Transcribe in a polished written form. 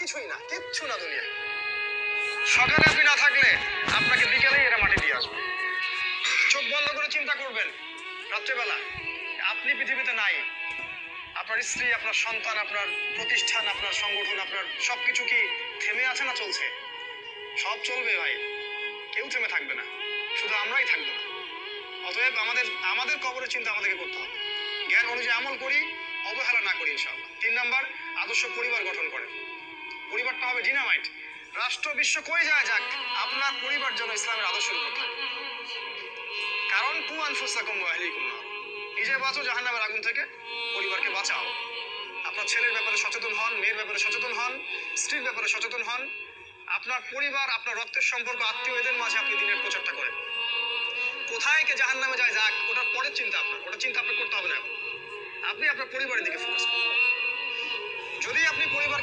কিছুই না, কিচ্ছু না দুনিয়া। সকালে আপনি না থাকলে আপনাকে বিকেলেই এরা মাটি দিয়ে আসবে। চোখ বন্ধ করে চিন্তা করবেন রাত্রেবেলা আপনি পৃথিবীতে নাই, আপনার স্ত্রী, আপনার সন্তান, আপনার প্রতিষ্ঠান, আপনার সংগঠন, আপনার সবকিছু কি থেমে আছে না চলছে? সব চলবে ভাই, কেউ থেমে থাকবে না, শুধু আমরাই থাকবো না। অতএব আমাদের কবরের চিন্তা আমাদেরকে করতে হবে। জ্ঞান অনুযায়ী আমল করি, অবহেলা না করি ইনশাআল্লাহ। 3 নাম্বার, আদর্শ পরিবার গঠন করেন। পরিবারটা হবে ডিনামাইট। রাষ্ট্র বিশ্ব কই যায় যাক, আপনার পরিবার যেন ইসলামের আদর্শের উপর থাকে। কারণ কু আনফুসাকুম ওয়া আহলিকুম নার, নিজে বাঁচো জাহান্নামের আগুন থেকে, পরিবারকে বাঁচাও। আপনার ছেলের ব্যাপারে সচেতন হন, মেয়ের ব্যাপারে সচেতন হন, স্ত্রীর ব্যাপারে সচেতন হন। আপনার পরিবার, আপনার রক্তের সম্পর্ক, আত্মীয়, এদের মাঝে আপনি দিনের প্রচারটা করেন। কোথায় কে জাহান্নামে যায় যাক, ওটার পরের চিন্তা আপনার, ওটা চিন্তা আপনার করতে হবে না এখন। আপনি আপনার পরিবারের দিকে ফোকাস করুন। যদি আপনি পরিবার